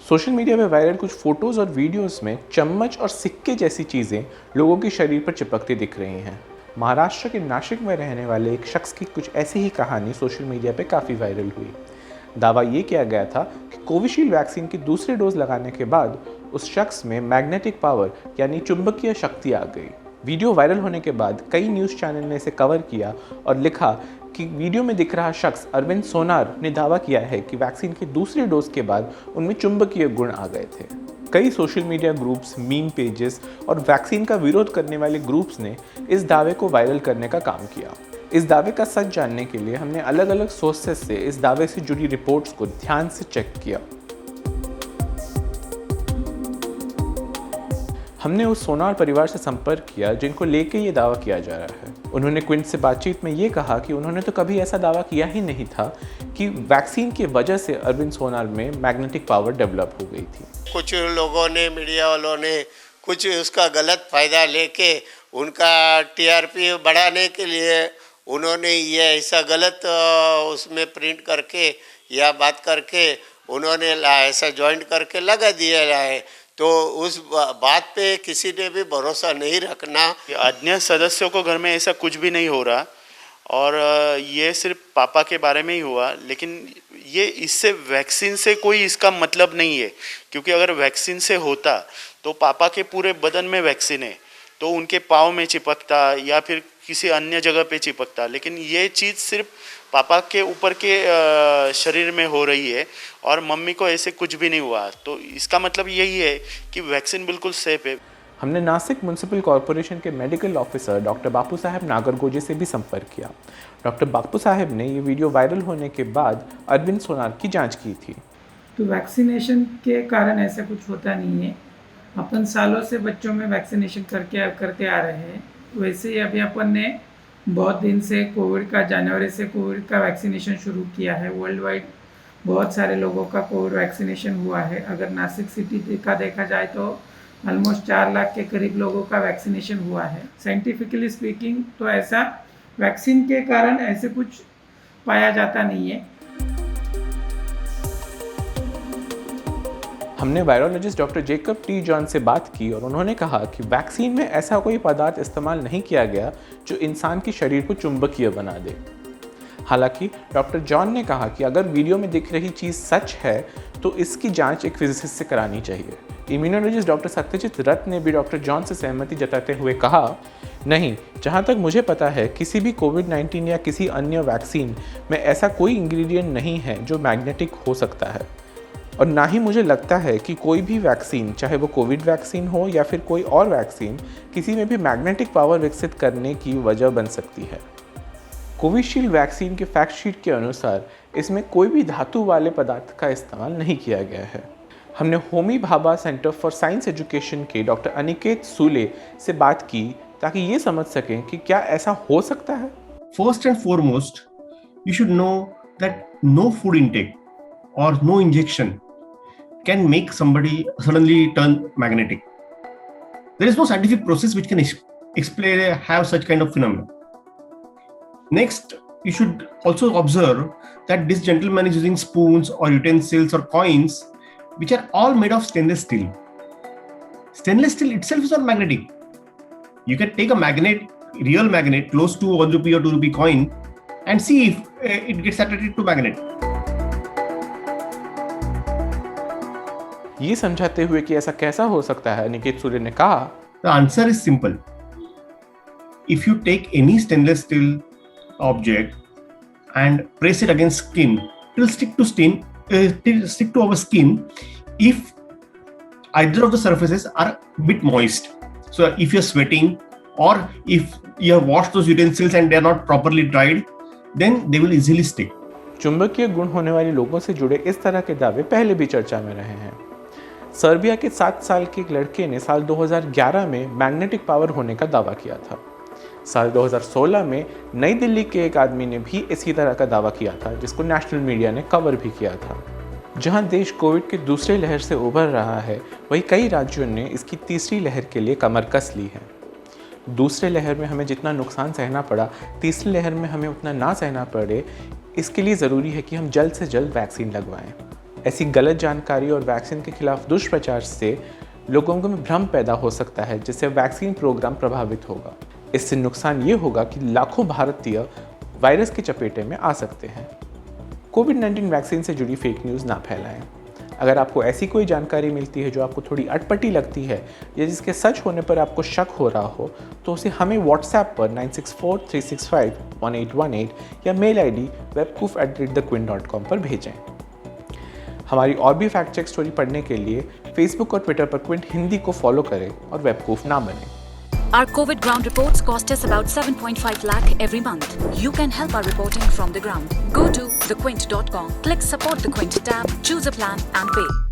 Social media में viral कुछ photos और वीडियोस में चम्मच और सिक्के जैसी चीज़ें लोगों के शरीर पर चिपकती दिख रही हैं। महाराष्ट्र के नासिक में रहने वाले एक शख्स की कुछ ऐसी ही कहानी सोशल मीडिया पे काफ़ी वायरल हुई। दावा ये किया गया था कि कोविशील्ड वैक्सीन की दूसरे डोज लगाने के बाद उस शख्स में मैग्नेटिक पावर यानी चुंबकीय शक्ति आ गई। वीडियो वायरल होने के बाद कई न्यूज़ चैनल ने इसे कवर किया और लिखा कि वीडियो में दिख रहा शख्स अरविंद सोनार ने दावा किया है कि वैक्सीन की दूसरी डोज के बाद उनमें चुंबकीय गुण आ गए थे। कई social media groups, meme pages और वैक्सीन का विरोध करने वाले ग्रुप्स ने इस दावे को वायरल करने का काम किया। इस दावे का सच जानने के लिए हमने अलग अलग सोर्सेस से इस दावे से जुड़ी रिपोर्ट्स को ध्यान से चेक किया। हमने उस सोनार परिवार से संपर्क किया जिनको लेके ये दावा किया जा रहा है। उन्होंने क्विंट से बातचीत में ये कहा कि उन्होंने तो कभी ऐसा दावा किया ही नहीं था कि वैक्सीन की वजह से अरविंद सोनार में मैग्नेटिक पावर डेवलप हो गई थी। कुछ लोगों ने, मीडिया वालों ने कुछ उसका गलत फ़ायदा लेके उनका टीआरपी बढ़ाने के लिए उन्होंने ये ऐसा गलत उसमें प्रिंट करके या बात करके उन्होंने ऐसा जॉइंट करके लगा दिया है। तो उस बात पे किसी ने भी भरोसा नहीं रखना। अन्य सदस्यों को घर में ऐसा कुछ भी नहीं हो रहा और ये सिर्फ पापा के बारे में ही हुआ, लेकिन ये इससे वैक्सीन से कोई इसका मतलब नहीं है, क्योंकि अगर वैक्सीन से होता तो पापा के पूरे बदन में वैक्सीन है तो उनके पाँव में चिपकता या फिर किसी अन्य जगह पे चिपकता, लेकिन ये चीज़ सिर्फ पापा के ऊपर के शरीर में हो रही है और मम्मी को ऐसे कुछ भी नहीं हुआ। तो इसका मतलब यही है कि वैक्सीन बिल्कुल सेफ है। हमने नासिक म्युनिसिपल कॉरपोरेशन के मेडिकल ऑफिसर डॉक्टर बापू साहब नागरगोजे से भी संपर्क किया। डॉक्टर बापू साहब ने ये वीडियो वायरल होने के बाद अरविंद सोनार की जांच की थी। तो वैक्सीनेशन के कारण ऐसा कुछ होता नहीं है। अपन सालों से बच्चों में वैक्सीनेशन करते आ रहे हैं। वैसे ही अभी अपन ने बहुत दिन से जनवरी से कोविड का वैक्सीनेशन शुरू किया है। वर्ल्ड वाइड बहुत सारे लोगों का कोविड वैक्सीनेशन हुआ है। अगर नासिक सिटी का देखा जाए तो ऑलमोस्ट 4 लाख के करीब लोगों का वैक्सीनेशन हुआ है। साइंटिफिकली स्पीकिंग तो ऐसा वैक्सीन के कारण ऐसे कुछ पाया जाता नहीं है। हमने virologist doctor Jacob T John से बात की और उन्होंने कहा कि वैक्सीन में ऐसा कोई पदार्थ इस्तेमाल नहीं किया गया जो इंसान के शरीर को चुंबकीय बना दे। हालांकि डॉक्टर जॉन ने कहा कि अगर वीडियो में दिख रही चीज़ सच है तो इसकी जांच एक फिजिसिस्ट से करानी चाहिए। इम्यूनोलॉजिस्ट डॉक्टर सत्यजीत रथ ने भी डॉक्टर जॉन से सहमति जताते हुए कहा, नहीं, जहाँ तक मुझे पता है किसी भी कोविड-19 या किसी अन्य वैक्सीन में ऐसा कोई इंग्रेडिएंट नहीं है जो मैग्नेटिक हो सकता है, और ना ही मुझे लगता है कि कोई भी वैक्सीन, चाहे वो कोविड वैक्सीन हो या फिर कोई और वैक्सीन, किसी में भी मैग्नेटिक पावर विकसित करने की वजह बन सकती है। कोविशील्ड वैक्सीन के फैक्ट शीट के अनुसार इसमें कोई भी धातु वाले पदार्थ का इस्तेमाल नहीं किया गया है। हमने Homi Bhabha centre for science education के डॉक्टर अनिकेत सूले से बात की ताकि ये समझ सकें कि क्या ऐसा हो सकता है। First and foremost, you should know that no food intake or no injection can make somebody suddenly turn magnetic. There is no scientific process which can have such kind of phenomenon. Next, you should also observe that this gentleman is using spoons or utensils or coins which are all made of stainless steel. Stainless steel itself is not magnetic. You can take a real magnet close to 1 rupee or 2 rupee coin and see if it gets attracted to magnet. ये समझाते हुए कि ऐसा कैसा हो सकता है, निकेत सूर्य ने कहा, The answer is simple. If you take any stainless steel object and press it against skin, it will stick to our skin if either of the surfaces are a bit moist. So if you're sweating or if you have washed those utensils and they are not properly dried, then they will easily stick. चुंबकीय गुण होने वाले लोगों से जुड़े इस तरह के दावे पहले भी चर्चा में रहे हैं। सर्बिया के 7 साल के एक लड़के ने साल 2011 में मैग्नेटिक पावर होने का दावा किया था। साल 2016 में नई दिल्ली के एक आदमी ने भी इसी तरह का दावा किया था, जिसको नेशनल मीडिया ने कवर भी किया था। जहां देश कोविड के दूसरे लहर से उभर रहा है, वहीं कई राज्यों ने इसकी तीसरी लहर के लिए कमर कस ली है। दूसरे लहर में हमें जितना नुकसान सहना पड़ा, तीसरी लहर में हमें उतना ना सहना पड़े, इसके लिए ज़रूरी है कि हम जल्द से जल्द वैक्सीन लगवाएं। ऐसी गलत जानकारी और वैक्सीन के खिलाफ दुष्प्रचार से लोगों में भ्रम पैदा हो सकता है, जिससे वैक्सीन प्रोग्राम प्रभावित होगा। इससे नुकसान ये होगा कि लाखों भारतीय वायरस के चपेटे में आ सकते हैं। कोविड-19 वैक्सीन से जुड़ी फेक न्यूज़ ना फैलाएं। अगर आपको ऐसी कोई जानकारी मिलती है जो आपको थोड़ी अटपटी लगती है या जिसके सच होने पर आपको शक हो रहा हो, तो उसे हमें व्हाट्सएप पर 9643651818 या मेल आईडी webkoof@thequint.com पर भेजें। हमारी और भी फैक्ट चेक स्टोरी पढ़ने के लिए फेसबुक और ट्विटर पर क्विंट हिंदी को फॉलो करें और वेबकूफ ना बनें। Our COVID ground reports cost us about 7.5 lakh every month. You can help our reporting from the ground. Go to thequint.com, click Support the Quint tab, choose a plan and pay.